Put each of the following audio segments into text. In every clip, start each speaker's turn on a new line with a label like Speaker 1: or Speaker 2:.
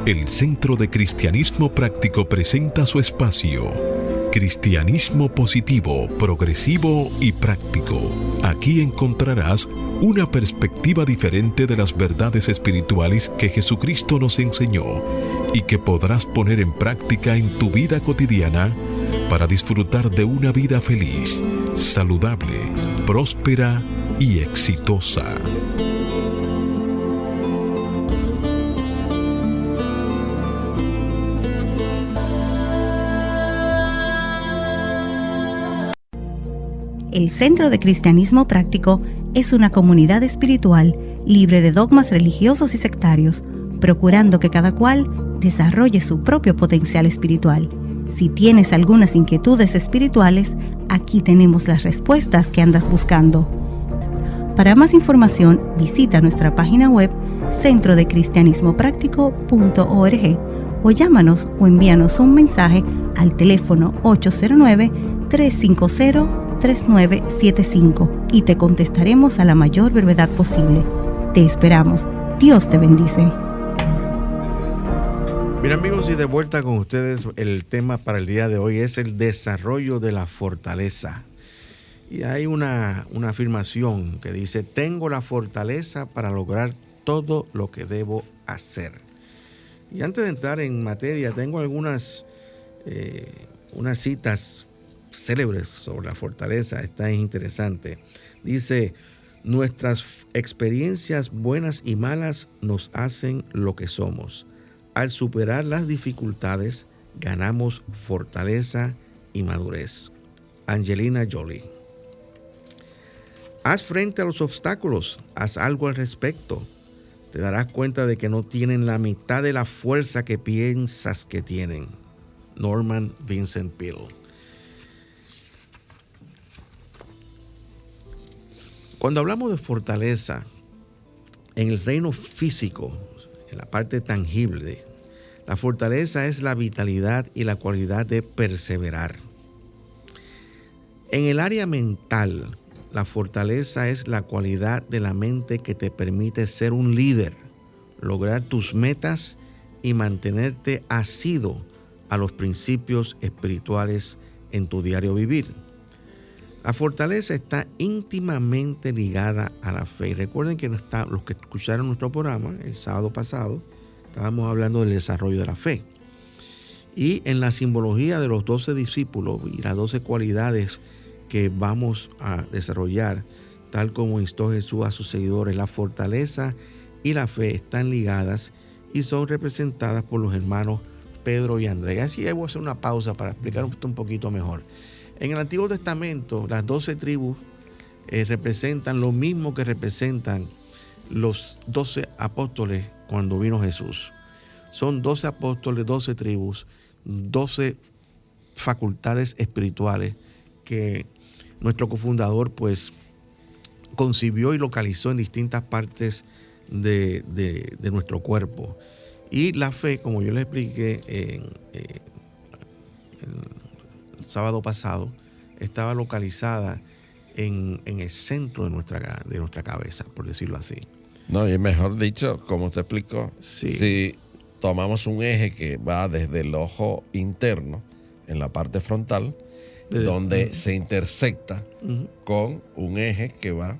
Speaker 1: El Centro de Cristianismo Práctico presenta su espacio Cristianismo Positivo, Progresivo y Práctico. Aquí encontrarás una perspectiva diferente de las verdades espirituales que Jesucristo nos enseñó y que podrás poner en práctica en tu vida cotidiana para disfrutar de una vida feliz, saludable, próspera y exitosa.
Speaker 2: El Centro de Cristianismo Práctico es una comunidad espiritual libre de dogmas religiosos y sectarios, procurando que cada cual desarrolle su propio potencial espiritual. Si tienes algunas inquietudes espirituales, aquí tenemos las respuestas que andas buscando. Para más información, visita nuestra página web centrodecristianismopráctico.org o llámanos o envíanos un mensaje al teléfono 809-350-3975 y te contestaremos a la mayor brevedad posible. Te esperamos. Dios te bendice.
Speaker 3: Bien, amigos, y de vuelta con ustedes, el tema para el día de hoy es el desarrollo de la fortaleza. Y hay una afirmación que dice: tengo la fortaleza para lograr todo lo que debo hacer. Y antes de entrar en materia, tengo unas citas célebres sobre la fortaleza. Está interesante. Dice: nuestras experiencias buenas y malas nos hacen lo que somos. Al superar las dificultades, ganamos fortaleza y madurez. Angelina Jolie. Haz frente a los obstáculos, haz algo al respecto. Te darás cuenta de que no tienen la mitad de la fuerza que piensas que tienen. Norman Vincent Peale. Cuando hablamos de fortaleza, en el reino físico, en la parte tangible, la fortaleza es la vitalidad y la cualidad de perseverar. En el área mental, la fortaleza es la cualidad de la mente que te permite ser un líder, lograr tus metas y mantenerte asido a los principios espirituales en tu diario vivir. La fortaleza está íntimamente ligada a la fe. Y recuerden que los que escucharon nuestro programa el sábado pasado, estábamos hablando del desarrollo de la fe. Y en la simbología de los 12 discípulos y las 12 cualidades que vamos a desarrollar, tal como instó Jesús a sus seguidores, la fortaleza y la fe están ligadas y son representadas por los hermanos Pedro y Andrés. Así que voy a hacer una pausa para explicar esto un poquito mejor. En el Antiguo Testamento, las 12 tribus representan lo mismo que representan los 12 apóstoles cuando vino Jesús. Son 12 apóstoles, 12 tribus, 12 facultades espirituales que nuestro cofundador pues concibió y localizó en distintas partes de nuestro cuerpo. Y la fe, como yo les expliqué el sábado pasado, estaba localizada en el centro de nuestra cabeza, por decirlo así.
Speaker 4: No, y mejor dicho, como usted explicó,
Speaker 3: sí.
Speaker 4: Si tomamos un eje que va desde el ojo interno, en la parte frontal, donde se intersecta con un eje que va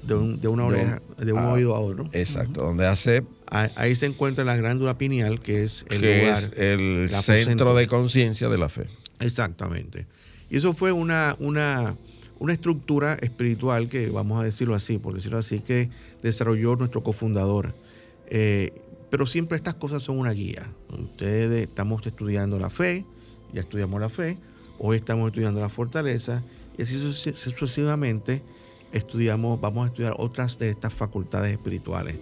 Speaker 3: de una oreja, de un oído a otro.
Speaker 4: Exacto, donde hace...
Speaker 3: Ahí se encuentra la glándula pineal, que es el
Speaker 4: centro de conciencia de la fe.
Speaker 3: Exactamente. Y eso fue una estructura espiritual que, vamos a decirlo así, por decirlo así, que desarrolló nuestro cofundador. Pero siempre estas cosas son una guía. Ustedes estamos estudiando la fe, ya estudiamos la fe, hoy estamos estudiando la fortaleza, y así sucesivamente vamos a estudiar otras de estas facultades espirituales.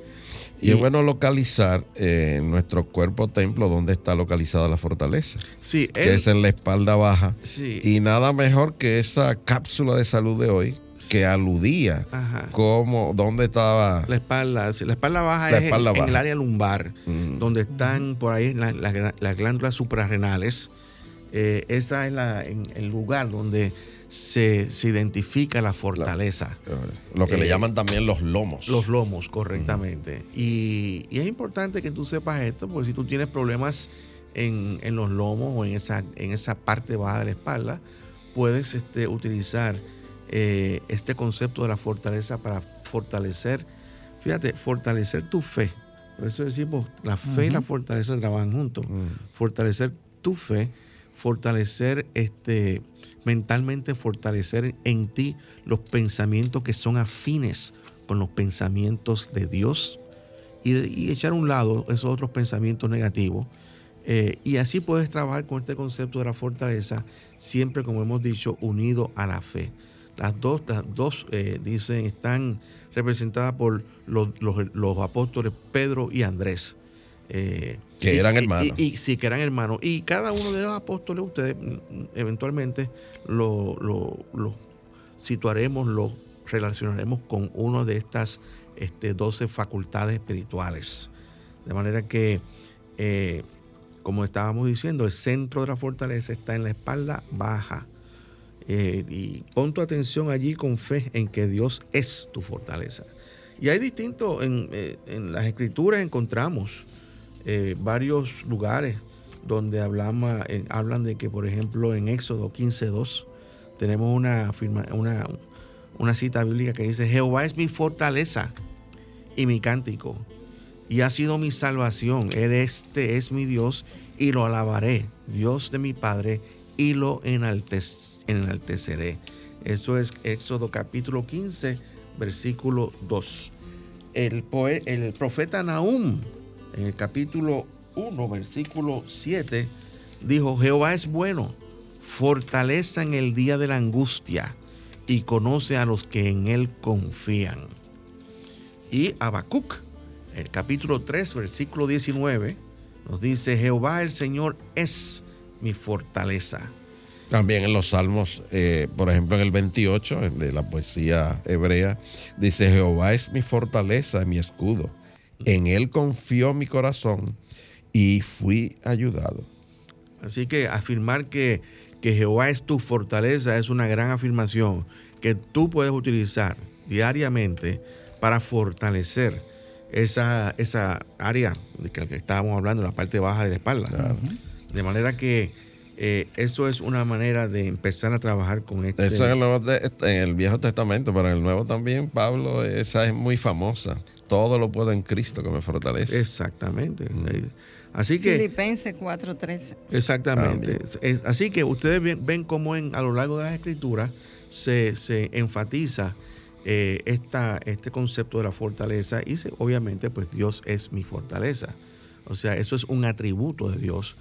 Speaker 4: Y es bueno localizar en nuestro cuerpo templo dónde está localizada la fortaleza.
Speaker 3: Sí,
Speaker 4: que es en la espalda baja.
Speaker 3: Sí.
Speaker 4: Y nada mejor que esa cápsula de salud de hoy que aludía como dónde estaba
Speaker 3: la espalda. La espalda baja es en el área lumbar, donde están por ahí las glándulas suprarrenales. Esa es el lugar donde se identifica la fortaleza.
Speaker 4: Lo que le llaman también los lomos.
Speaker 3: Los lomos, correctamente. Y es importante que tú sepas esto, porque si tú tienes problemas en los lomos o en esa parte baja de la espalda, puedes utilizar este concepto de la fortaleza para fortalecer tu fe. Por eso decimos, la fe y la fortaleza trabajan juntos. Fortalecer tu fe, fortalecer mentalmente, fortalecer en ti los pensamientos que son afines con los pensamientos de Dios y echar a un lado esos otros pensamientos negativos. Y así puedes trabajar con este concepto de la fortaleza, siempre, como hemos dicho, unido a la fe. Las dos dicen, están representadas por los apóstoles Pedro y Andrés.
Speaker 4: Que eran hermanos.
Speaker 3: Sí, que eran hermanos. Y cada uno de los apóstoles, ustedes eventualmente lo situaremos, lo relacionaremos con una de estas 12 facultades espirituales. De manera que, como estábamos diciendo, el centro de la fortaleza está en la espalda baja. Y pon tu atención allí con fe en que Dios es tu fortaleza. Y hay distintos, en las escrituras encontramos varios lugares donde hablan de que, por ejemplo, en Éxodo 15:2 tenemos una cita bíblica que dice: Jehová es mi fortaleza y mi cántico, y ha sido mi salvación. Este es mi Dios y lo alabaré, Dios de mi Padre, y lo enalteceré. Eso es Éxodo capítulo 15, versículo 2. El profeta Nahum, en el capítulo 1, versículo 7, dijo: Jehová es bueno, fortaleza en el día de la angustia, y conoce a los que en él confían. Y Habacuc, el capítulo 3, versículo 19, nos dice: Jehová el Señor es mi fortaleza.
Speaker 4: También en los Salmos, por ejemplo, en el 28 de la poesía hebrea, dice: Jehová es mi fortaleza y mi escudo. En él confió mi corazón y fui ayudado.
Speaker 3: Así que afirmar que Jehová es tu fortaleza es una gran afirmación que tú puedes utilizar diariamente para fortalecer esa área de que estábamos hablando, la parte baja de la espalda. Claro. De manera que eso es una manera de empezar a trabajar con esto.
Speaker 4: Eso en el Viejo Testamento, pero en el Nuevo también, Pablo, esa es muy famosa. Todo lo puedo en Cristo que me fortalece.
Speaker 3: Exactamente. Así que
Speaker 5: Filipenses 4:13.
Speaker 3: Exactamente. Así que ustedes ven cómo a lo largo de las Escrituras se enfatiza este concepto de la fortaleza, y obviamente pues Dios es mi fortaleza. O sea, eso es un atributo de Dios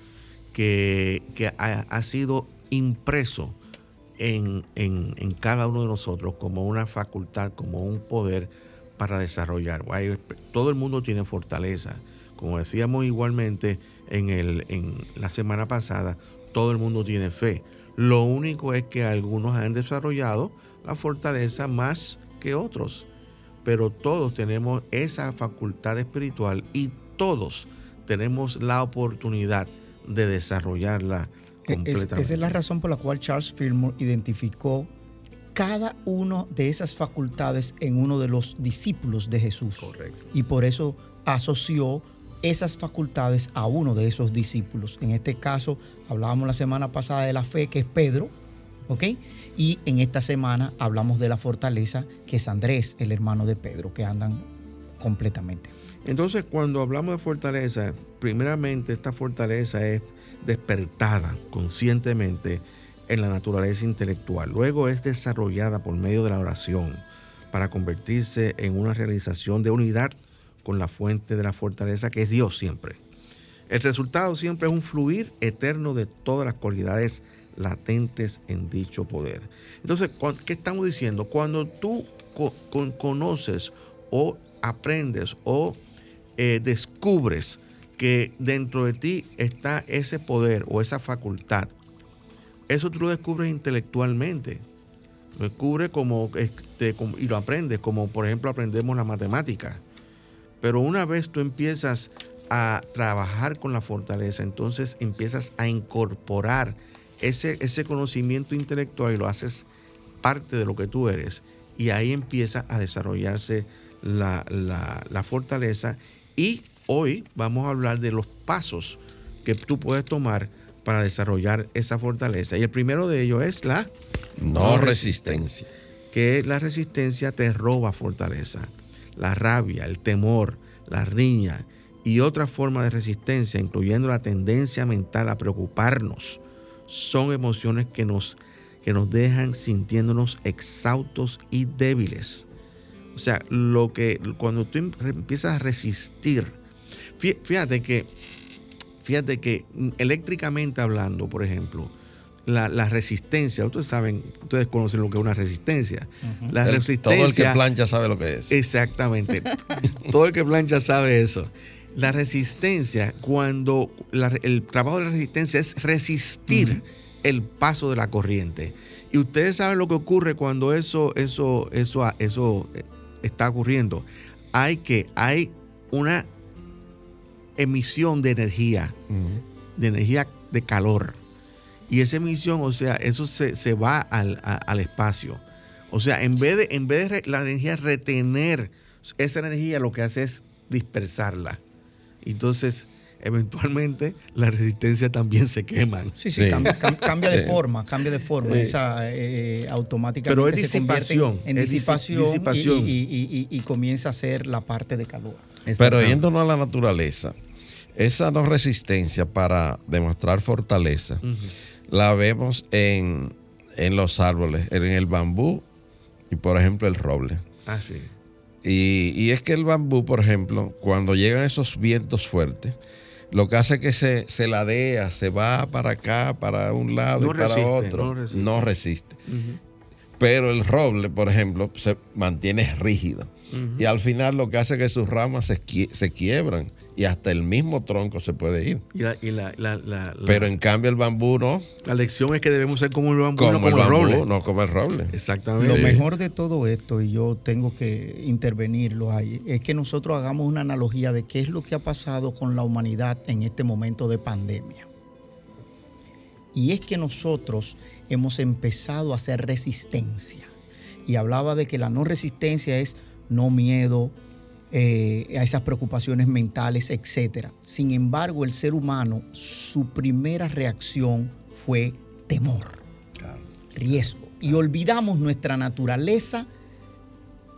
Speaker 3: que ha sido impreso en cada uno de nosotros como una facultad, como un poder para desarrollar. Todo el mundo tiene fortaleza. Como decíamos igualmente en la semana pasada, todo el mundo tiene fe. Lo único es que algunos han desarrollado la fortaleza más que otros, pero todos tenemos esa facultad espiritual y todos tenemos la oportunidad de desarrollarla completamente.
Speaker 6: Esa es la razón por la cual Charles Fillmore identificó cada una de esas facultades en uno de los discípulos de Jesús.
Speaker 3: Correcto.
Speaker 6: Y por eso asoció esas facultades a uno de esos discípulos. En este caso, hablábamos la semana pasada de la fe, que es Pedro, ¿ok? Y en esta semana hablamos de la fortaleza, que es Andrés, el hermano de Pedro, que andan completamente.
Speaker 3: Entonces, cuando hablamos de fortaleza, primeramente esta fortaleza es despertada conscientemente en la naturaleza intelectual. Luego es desarrollada por medio de la oración para convertirse en una realización de unidad con la fuente de la fortaleza, que es Dios siempre. El resultado siempre es un fluir eterno de todas las cualidades latentes en dicho poder. Entonces, ¿qué estamos diciendo? Cuando tú conoces o aprendes o descubres que dentro de ti está ese poder o esa facultad, eso tú lo descubres intelectualmente. Lo descubres y lo aprendes, como por ejemplo aprendemos la matemática. Pero una vez tú empiezas a trabajar con la fortaleza, entonces empiezas a incorporar ese conocimiento intelectual y lo haces parte de lo que tú eres, y ahí empieza a desarrollarse la fortaleza. Y hoy vamos a hablar de los pasos que tú puedes tomar para desarrollar esa fortaleza. Y el primero de ellos es la
Speaker 4: no resistencia.
Speaker 3: Que la resistencia te roba fortaleza. La rabia, el temor, la riña y otras formas de resistencia, incluyendo la tendencia mental a preocuparnos, son emociones que nos dejan sintiéndonos exhaustos y débiles. O sea, cuando tú empiezas a resistir, fíjate que eléctricamente hablando, por ejemplo, la resistencia, ustedes conocen lo que es una resistencia.
Speaker 4: Uh-huh.
Speaker 3: La resistencia.
Speaker 4: Todo el que plancha sabe lo que es.
Speaker 3: Exactamente. Todo el que plancha sabe eso. La resistencia, cuando el trabajo de la resistencia es resistir el paso de la corriente. Y ustedes saben lo que ocurre cuando eso está ocurriendo. Hay una emisión de energía, de energía de calor. Y esa emisión, o sea, eso se va al espacio. O sea, en vez de la energía retener esa energía, lo que hace es dispersarla. Entonces, eventualmente, la resistencia también se quema.
Speaker 6: Sí. Cambia de forma. Esa automáticamente
Speaker 3: pero es
Speaker 6: disipación, en disipación. Y comienza a ser la parte de calor.
Speaker 4: Pero yéndonos a la naturaleza, esa no resistencia para demostrar fortaleza, la vemos en los árboles, en el bambú y, por ejemplo, el roble.
Speaker 3: Ah, sí.
Speaker 4: Y es que el bambú, por ejemplo, cuando llegan esos vientos fuertes, lo que hace es que se ladea, se va para acá, para un lado y para otro. No resiste. Pero el roble, por ejemplo, se mantiene rígido. Y al final lo que hace es que sus ramas se quiebran y hasta el mismo tronco se puede ir. Pero en cambio el bambú no.
Speaker 3: La lección es que debemos ser como el bambú,
Speaker 4: no como el roble.
Speaker 3: No como el roble. Exactamente.
Speaker 6: Lo mejor de todo esto, y yo tengo que intervenirlo ahí, es que nosotros hagamos una analogía de qué es lo que ha pasado con la humanidad en este momento de pandemia. Y es que nosotros hemos empezado a hacer resistencia. Y hablaba de que la no resistencia es no miedo a esas preocupaciones mentales, etc. Sin embargo, el ser humano, su primera reacción fue temor, riesgo. Y olvidamos nuestra naturaleza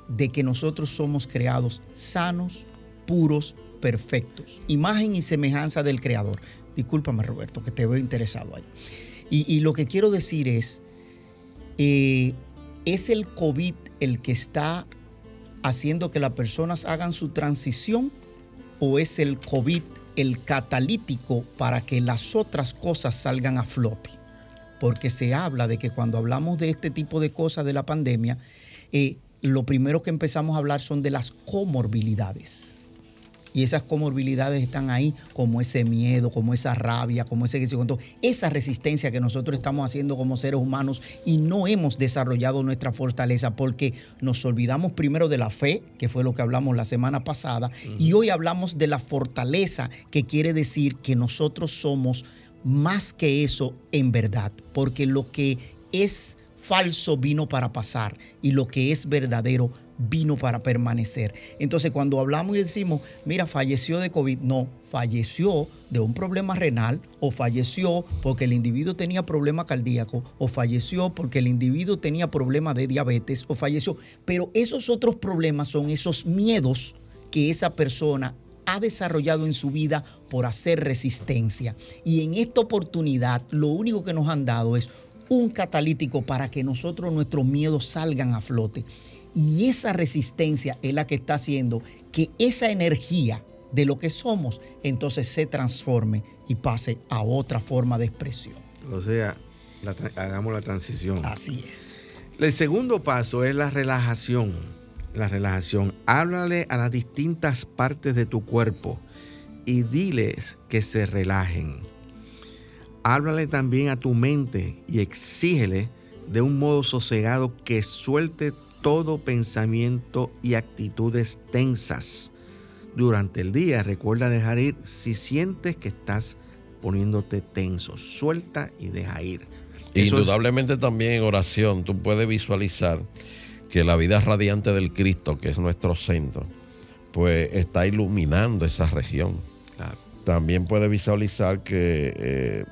Speaker 6: de que nosotros somos creados sanos, puros, perfectos. Imagen y semejanza del Creador. Discúlpame, Roberto, que te veo interesado ahí. Y lo que quiero decir es el COVID el que está haciendo que las personas hagan su transición, o es el COVID el catalítico para que las otras cosas salgan a flote. Porque se habla de que cuando hablamos de este tipo de cosas de la pandemia, lo primero que empezamos a hablar son de las comorbilidades. Y esas comorbilidades están ahí, como ese miedo, como esa rabia, como esa resistencia que nosotros estamos haciendo como seres humanos, y no hemos desarrollado nuestra fortaleza porque nos olvidamos primero de la fe, que fue lo que hablamos la semana pasada, y hoy hablamos de la fortaleza, que quiere decir que nosotros somos más que eso en verdad, porque lo que es falso vino para pasar y lo que es verdadero vino para permanecer. Entonces, cuando hablamos y decimos, mira, falleció de COVID, no, falleció de un problema renal, o falleció porque el individuo tenía problema cardíaco, o falleció porque el individuo tenía problema de diabetes, o falleció. Pero esos otros problemas son esos miedos que esa persona ha desarrollado en su vida por hacer resistencia. Y en esta oportunidad, lo único que nos han dado es un catalítico para que nuestros miedos salgan a flote. Y esa resistencia es la que está haciendo que esa energía de lo que somos entonces se transforme y pase a otra forma de expresión.
Speaker 3: O sea, hagamos la transición.
Speaker 6: Así es.
Speaker 3: El segundo paso es la relajación. La relajación. Háblale a las distintas partes de tu cuerpo y diles que se relajen. Háblale también a tu mente y exígele de un modo sosegado que suelte todo pensamiento y actitudes tensas. Durante el día, recuerda dejar ir si sientes que estás poniéndote tenso. Suelta y deja ir.
Speaker 4: Indudablemente también en oración tú puedes visualizar que la vida radiante del Cristo, que es nuestro centro, pues está iluminando esa región.
Speaker 3: Claro.
Speaker 4: También puedes visualizar que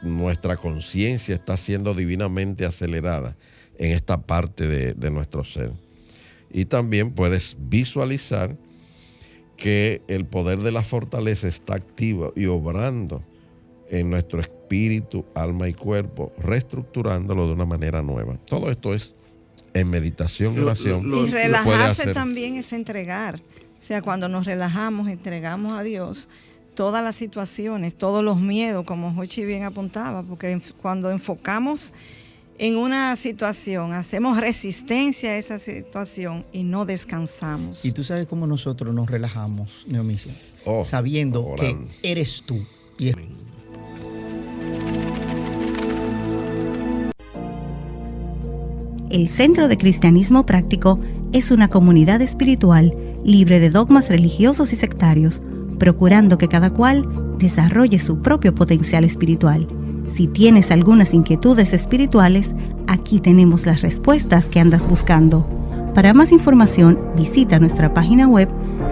Speaker 4: nuestra conciencia está siendo divinamente acelerada en esta parte de nuestro ser. Y también puedes visualizar que el poder de la fortaleza está activo y obrando en nuestro espíritu, alma y cuerpo, reestructurándolo de una manera nueva. Todo esto es en meditación y oración.
Speaker 5: Y relajarse también es entregar. O sea, cuando nos relajamos, entregamos a Dios todas las situaciones, todos los miedos, como Jochi bien apuntaba, porque cuando enfocamos en una situación, hacemos resistencia a esa situación y no descansamos.
Speaker 6: Y tú sabes cómo nosotros nos relajamos, Neomicia, sabiendo
Speaker 4: orando.
Speaker 6: que eres tú. Y es...
Speaker 2: El Centro de Cristianismo Práctico es una comunidad espiritual libre de dogmas religiosos y sectarios, procurando que cada cual desarrolle su propio potencial espiritual. Si tienes algunas inquietudes espirituales, aquí tenemos las respuestas que andas buscando. Para más información, visita nuestra página web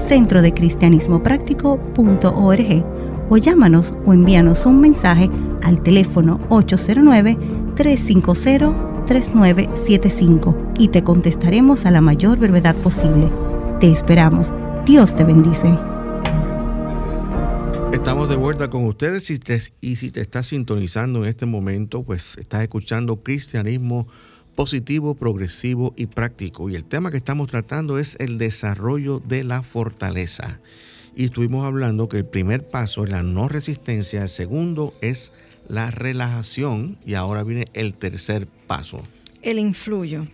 Speaker 2: centrodecristianismopráctico.org o llámanos o envíanos un mensaje al teléfono 809-350-3975 y te contestaremos a la mayor brevedad posible. Te esperamos. Dios te bendice.
Speaker 3: Estamos de vuelta con ustedes y si te estás sintonizando en este momento, pues estás escuchando Cristianismo Positivo, Progresivo y Práctico. Y el tema que estamos tratando es el desarrollo de la fortaleza. Y estuvimos hablando que el primer paso es la no resistencia, el segundo es la relajación y ahora viene el tercer paso.
Speaker 5: El influjo.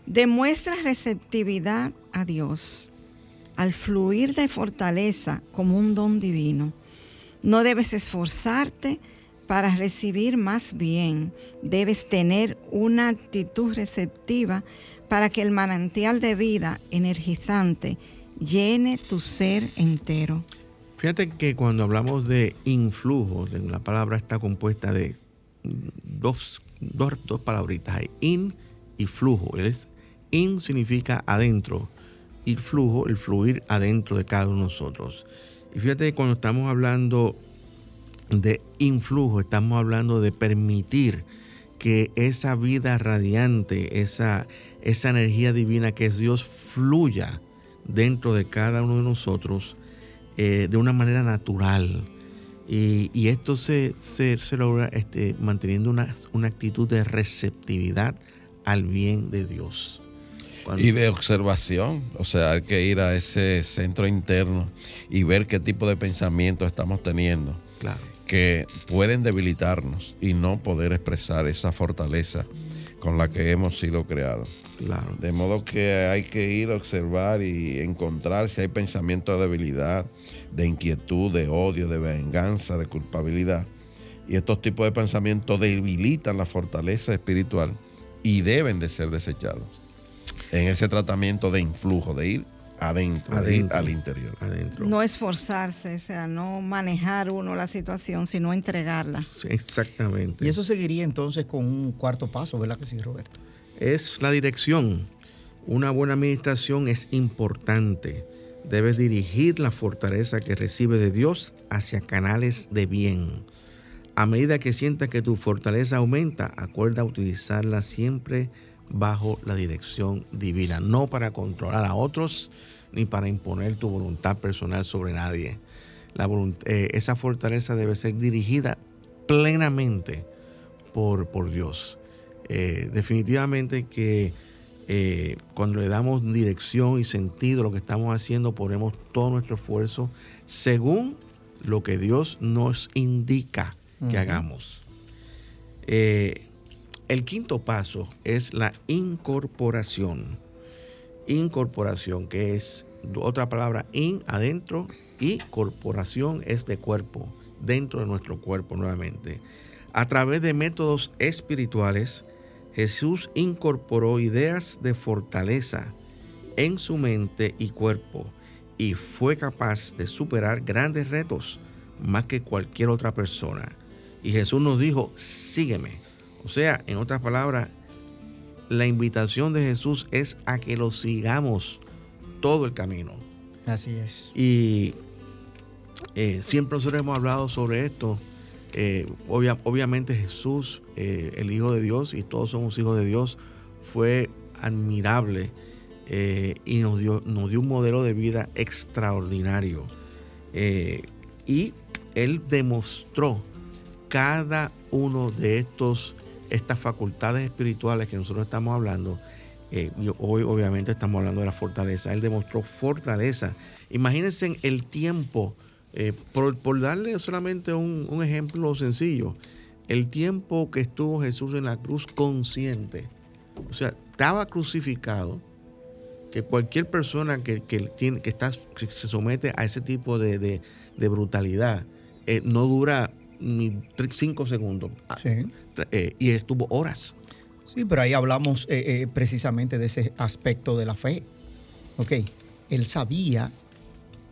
Speaker 5: Demuestra receptividad a Dios. Al fluir de fortaleza como un don divino. No debes esforzarte para recibir, más bien debes tener una actitud receptiva para que el manantial de vida energizante llene tu ser entero.
Speaker 3: Fíjate que cuando hablamos de influjo, la palabra está compuesta de dos palabritas, hay in y flujo. In significa adentro. Y flujo, el fluir adentro de cada uno de nosotros. Y fíjate que cuando estamos hablando de influjo, estamos hablando de permitir que esa vida radiante, esa energía divina que es Dios, fluya dentro de cada uno de nosotros de una manera natural. Y esto se logra manteniendo una actitud de receptividad al bien de Dios.
Speaker 4: Y de observación, o sea, hay que ir a ese centro interno y ver qué tipo de pensamientos estamos teniendo,
Speaker 3: claro,
Speaker 4: que pueden debilitarnos y no poder expresar esa fortaleza con la que hemos sido creados.
Speaker 3: Claro.
Speaker 4: De modo que hay que ir a observar y encontrar si hay pensamientos de debilidad, de inquietud, de odio, de venganza, de culpabilidad. Y estos tipos de pensamientos debilitan la fortaleza espiritual y deben de ser desechados en ese tratamiento de influjo, de ir adentro, de ir al interior.
Speaker 3: Adentro.
Speaker 5: No esforzarse, o sea, no manejar uno la situación, sino entregarla.
Speaker 3: Sí, exactamente.
Speaker 6: Y eso seguiría entonces con un cuarto paso, ¿verdad que sí, Roberto?
Speaker 3: Es la dirección. Una buena administración es importante. Debes dirigir la fortaleza que recibes de Dios hacia canales de bien. A medida que sientas que tu fortaleza aumenta, acuerda utilizarla siempre bajo la dirección divina, no para controlar a otros ni para imponer tu voluntad personal sobre nadie. Esa fortaleza debe ser dirigida plenamente por Dios. Definitivamente que cuando le damos dirección y sentido a lo que estamos haciendo, ponemos todo nuestro esfuerzo según lo que Dios nos indica que hagamos. El quinto paso es la incorporación. Incorporación, que es otra palabra, adentro, y corporación es de cuerpo, dentro de nuestro cuerpo nuevamente. A través de métodos espirituales, Jesús incorporó ideas de fortaleza en su mente y cuerpo y fue capaz de superar grandes retos más que cualquier otra persona. Y Jesús nos dijo, sígueme. O sea, en otras palabras, la invitación de Jesús es a que lo sigamos todo el camino.
Speaker 6: Así es.
Speaker 3: Y siempre nosotros hemos hablado sobre esto. Obviamente Jesús, el Hijo de Dios, y todos somos hijos de Dios, fue admirable y nos dio un modelo de vida extraordinario. Y Él demostró cada uno de estas facultades espirituales que nosotros estamos hablando. Y hoy obviamente estamos hablando de la fortaleza. Él demostró fortaleza. Imagínense el tiempo, por darle solamente un ejemplo sencillo, el tiempo que estuvo Jesús en la cruz consciente. O sea, estaba crucificado, que cualquier persona que se somete a ese tipo de brutalidad no dura ni 5 segundos.
Speaker 6: Sí.
Speaker 3: Y estuvo horas.
Speaker 6: Sí, pero ahí hablamos precisamente de ese aspecto de la fe. Ok, él sabía,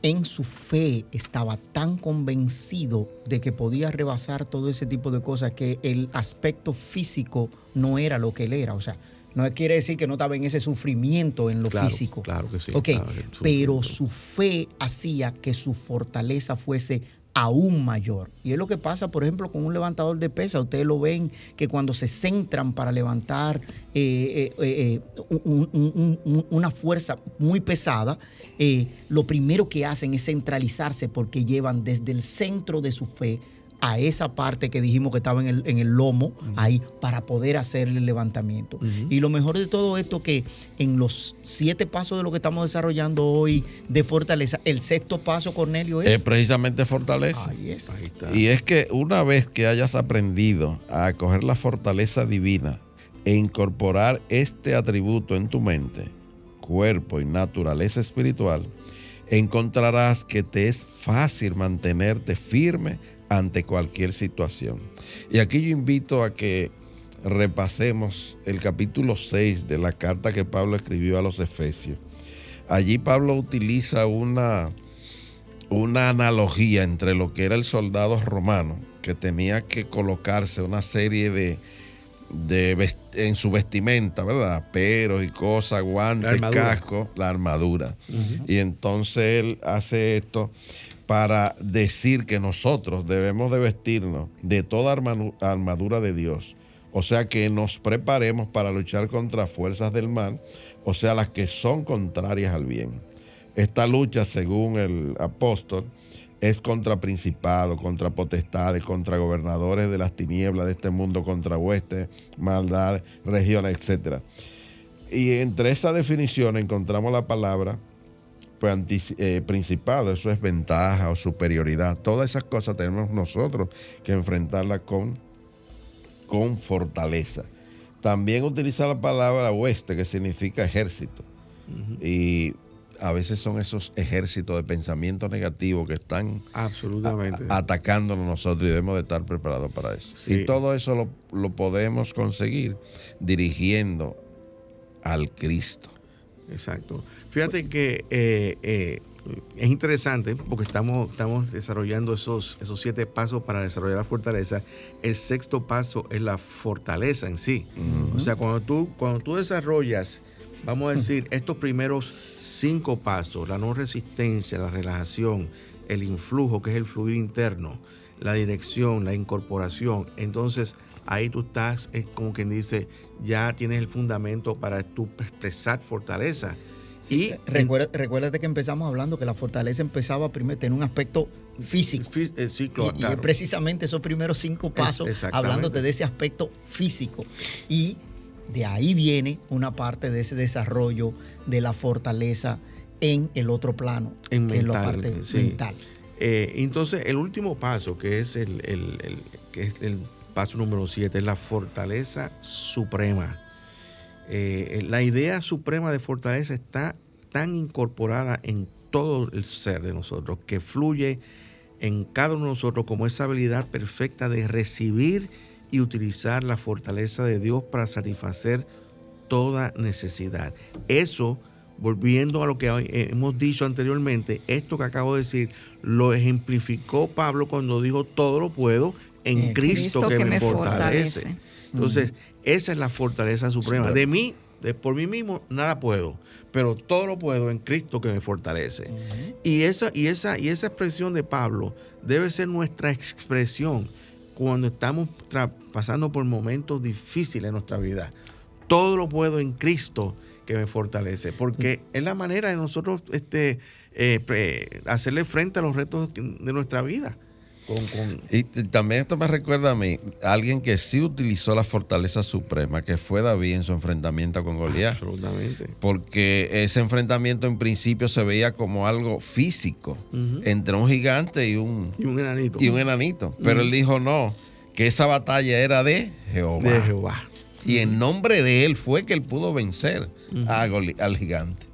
Speaker 6: en su fe estaba tan convencido de que podía rebasar todo ese tipo de cosas que el aspecto físico no era lo que él era. O sea, no quiere decir que no estaba en ese sufrimiento en lo físico.
Speaker 3: Claro que sí.
Speaker 6: Ok,
Speaker 3: claro,
Speaker 6: pero su fe hacía que su fortaleza fuese aún mayor. Y es lo que pasa, por ejemplo, con un levantador de pesas. Ustedes lo ven que cuando se centran para levantar una fuerza muy pesada, lo primero que hacen es centralizarse, porque llevan desde el centro de su fe a esa parte que dijimos que estaba en el lomo, ahí, para poder hacer el levantamiento. Y lo mejor de todo esto, que en los 7 pasos de lo que estamos desarrollando hoy de fortaleza, el 6º paso, Cornelio, es
Speaker 4: precisamente fortaleza.
Speaker 6: Ahí es.
Speaker 3: Ahí está.
Speaker 4: Y es que una vez que hayas aprendido a acoger la fortaleza divina e incorporar este atributo en tu mente, cuerpo y naturaleza espiritual, encontrarás que te es fácil mantenerte firme ante cualquier situación. Y aquí yo invito a que repasemos el capítulo 6 de la carta que Pablo escribió a los Efesios. Allí Pablo utiliza una analogía entre lo que era el soldado romano, que tenía que colocarse una serie en su vestimenta, ¿verdad? Peros y cosas, guantes, casco, la armadura. Y entonces él hace esto para decir que nosotros debemos de vestirnos de toda armadura de Dios. O sea, que nos preparemos para luchar contra fuerzas del mal, o sea, las que son contrarias al bien. Esta lucha, según el apóstol, es contra principados, contra potestades, contra gobernadores de las tinieblas de este mundo, contra huestes, maldad, regiones, etc. Y entre esas definiciones encontramos la palabra principado. Eso es ventaja o superioridad. Todas esas cosas tenemos nosotros que enfrentarlas con fortaleza. También utiliza la palabra hueste, que significa ejército. Y a veces son esos ejércitos de pensamiento negativo que están
Speaker 3: absolutamente
Speaker 4: atacándonos nosotros, y debemos de estar preparados para eso. Sí. Y todo eso lo podemos conseguir dirigiendo al Cristo.
Speaker 3: Exacto. Fíjate que es interesante porque estamos desarrollando esos 7 pasos para desarrollar la fortaleza. El 6º paso es la fortaleza en sí. O sea, cuando tú desarrollas, vamos a decir, estos primeros 5 pasos, la no resistencia, la relajación, el influjo, que es el fluir interno, la dirección, la incorporación, entonces ahí tú estás, es como quien dice, ya tienes el fundamento para tú expresar fortaleza.
Speaker 6: Sí, y recuérdate que empezamos hablando que la fortaleza empezaba primero a tener un aspecto físico.
Speaker 3: Sí, claro.
Speaker 6: Y precisamente esos primeros 5 pasos, hablándote de ese aspecto físico. Y de ahí viene una parte de ese desarrollo de la fortaleza en el otro plano, que es la parte mental.
Speaker 3: Entonces, el último paso, que es el paso número 7, es la fortaleza suprema. La idea suprema de fortaleza está tan incorporada en todo el ser de nosotros, que fluye en cada uno de nosotros como esa habilidad perfecta de recibir y utilizar la fortaleza de Dios para satisfacer toda necesidad. Eso, volviendo a lo que hemos dicho anteriormente, esto que acabo de decir, lo ejemplificó Pablo cuando dijo: todo lo puedo en Cristo que me fortalece. Entonces, esa es la fortaleza suprema.
Speaker 6: Sí.
Speaker 3: De mí, por mí mismo, nada puedo, pero todo lo puedo en Cristo que me fortalece. Y esa expresión de Pablo debe ser nuestra expresión cuando estamos pasando por momentos difíciles en nuestra vida. Todo lo puedo en Cristo que me fortalece, porque es la manera de nosotros hacerle frente a los retos de nuestra vida.
Speaker 4: Y también esto me recuerda a mí, alguien que sí utilizó la fortaleza suprema, que fue David en su enfrentamiento con Goliat.
Speaker 3: Absolutamente.
Speaker 4: Porque ese enfrentamiento en principio se veía como algo físico, entre un gigante y un enanito. Pero él dijo no, que esa batalla era de Jehová. Y en nombre de él fue que él pudo vencer al gigante.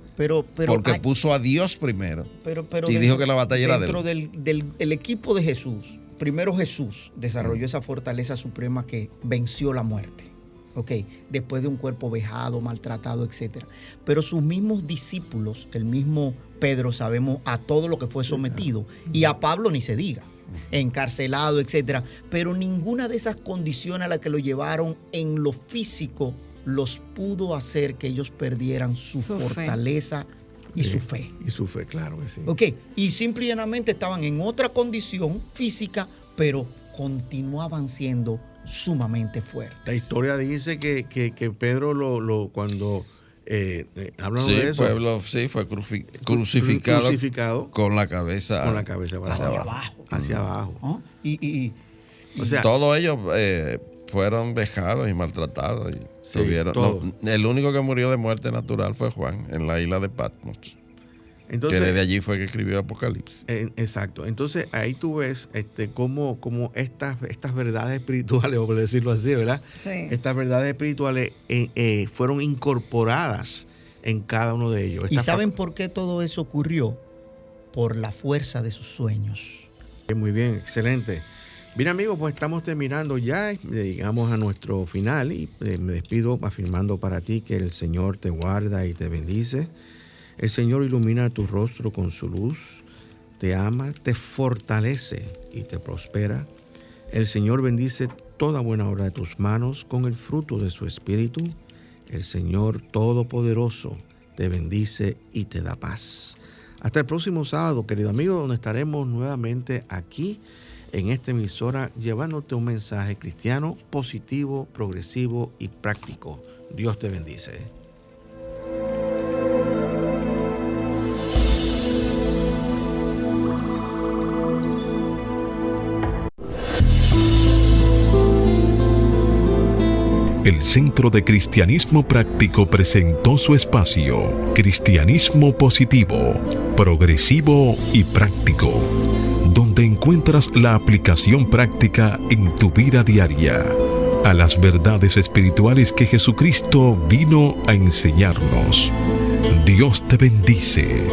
Speaker 4: Porque puso a Dios primero. Y dijo que la batalla era de él.
Speaker 6: Dentro del equipo de Jesús, primero Jesús desarrolló esa fortaleza suprema que venció la muerte. Después de un cuerpo vejado, maltratado, etc. Pero sus mismos discípulos, el mismo Pedro, sabemos a todo lo que fue sometido. Y a Pablo ni se diga. Encarcelado, etc. Pero ninguna de esas condiciones a las que lo llevaron en lo físico los pudo hacer que ellos perdieran su fortaleza y su fe.
Speaker 3: Y su fe, claro que sí.
Speaker 6: Y simple y llanamente estaban en otra condición física, pero continuaban siendo sumamente fuertes.
Speaker 3: La historia dice que Pedro cuando hablando de eso.
Speaker 4: Pueblo, fue crucificado con la cabeza
Speaker 3: hacia abajo.
Speaker 6: O
Speaker 3: sea,
Speaker 4: todos ellos fueron vejados y maltratados. El único que murió de muerte natural fue Juan en la isla de Patmos. Entonces, que desde allí fue que escribió Apocalipsis.
Speaker 3: Exacto. Entonces ahí tú ves cómo estas verdades espirituales, por decirlo así, ¿verdad? Sí. Estas verdades espirituales fueron incorporadas en cada uno de ellos.
Speaker 6: ¿Y saben por qué todo eso ocurrió? Por la fuerza de sus sueños.
Speaker 3: Muy bien, excelente. Bien, amigos, pues estamos terminando ya, llegamos a nuestro final y me despido afirmando para ti que el Señor te guarda y te bendice. El Señor ilumina tu rostro con su luz, te ama, te fortalece y te prospera. El Señor bendice toda buena obra de tus manos con el fruto de su Espíritu. El Señor Todopoderoso te bendice y te da paz. Hasta el próximo sábado, querido amigo, donde estaremos nuevamente aquí en esta emisora llevándote un mensaje cristiano positivo, progresivo y práctico. Dios te bendice.
Speaker 1: El Centro de Cristianismo Práctico presentó su espacio Cristianismo Positivo, Progresivo y Práctico, donde encuentras la aplicación práctica en tu vida diaria a las verdades espirituales que Jesucristo vino a enseñarnos. Dios te bendice.